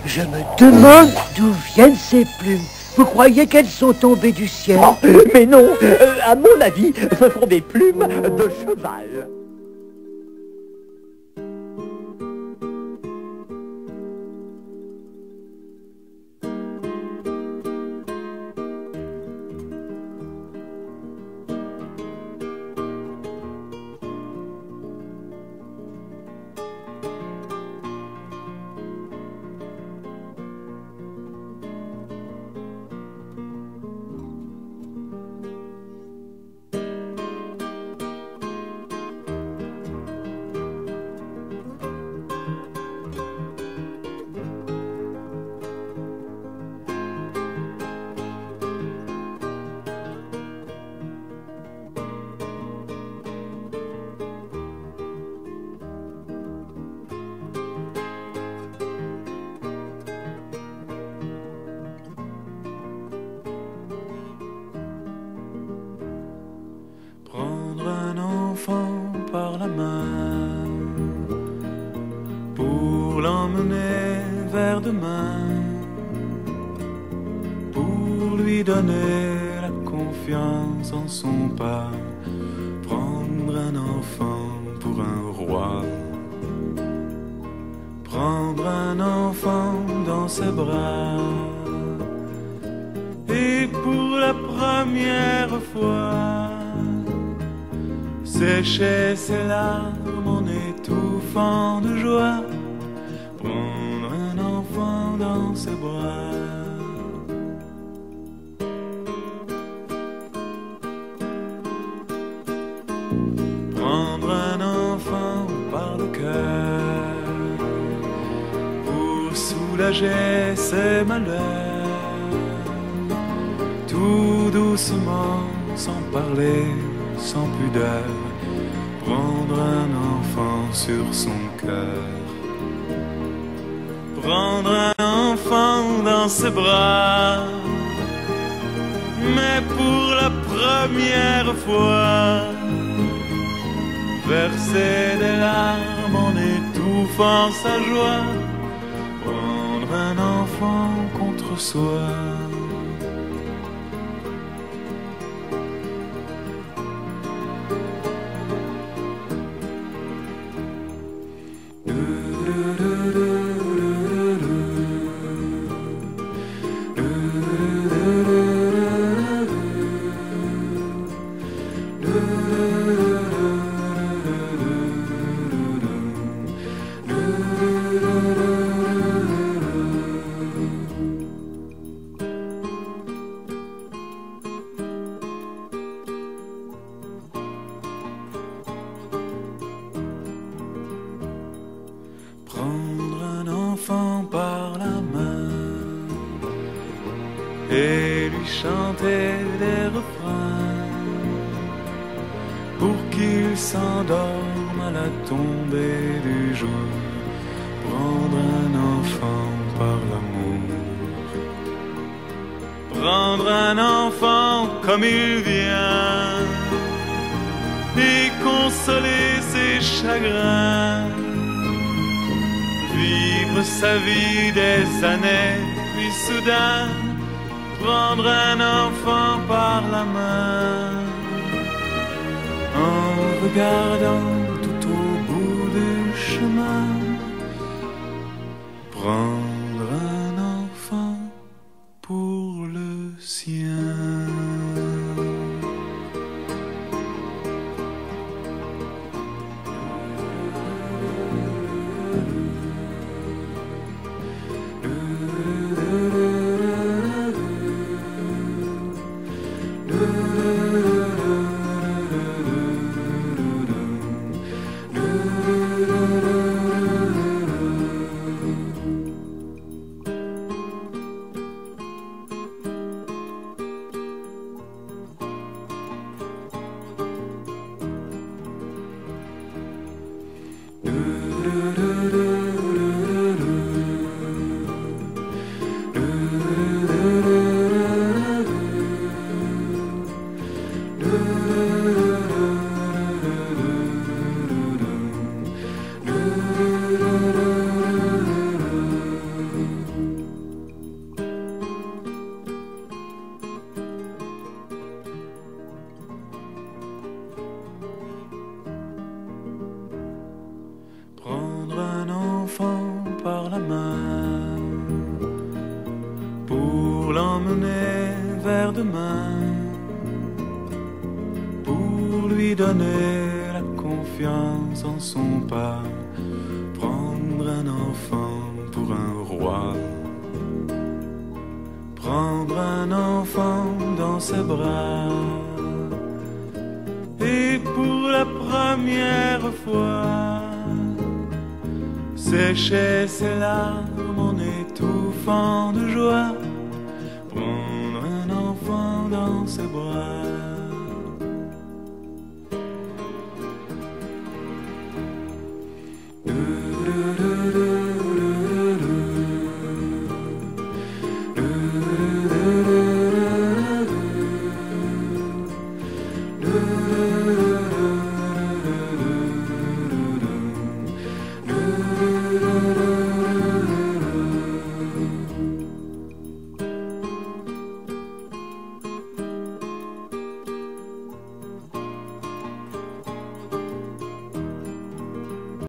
Je me demande d'où viennent ces plumes. Vous croyez qu'elles sont tombées du ciel? Mais non, à mon avis, ce sont des plumes de cheval. Prendre un enfant par la main pour l'emmener vers demain, pour lui donner la confiance en son pas. Prendre un enfant pour un roi, prendre un enfant dans ses bras, et pour la première fois sécher ses larmes en étouffant de joie, prendre un enfant dans ses bras. Prendre un enfant par le cœur pour soulager ses malheurs, tout doucement, sans parler, sans pudeur, prendre un enfant sur son cœur, prendre un enfant dans ses bras, mais pour la première fois, verser des larmes en étouffant sa joie, prendre un enfant contre soi. Prendre un enfant par la main et lui chanter des refrains pour qu'il s'endorme à la tombée du jour. Prendre un enfant par l'amour, prendre un enfant comme il vient et consoler ses chagrins, vivre sa vie des années, puis soudain prendre un enfant par la main, en regardant tout au bout du chemin, prendre un enfant pour le sien. pour l'emmener vers demain, pour lui donner la confiance en son pas, prendre un enfant pour un roi, prendre un enfant dans ses bras, et pour la première fois sécher ses larmes en étouffant de joie, prendre un enfant dans ses bras.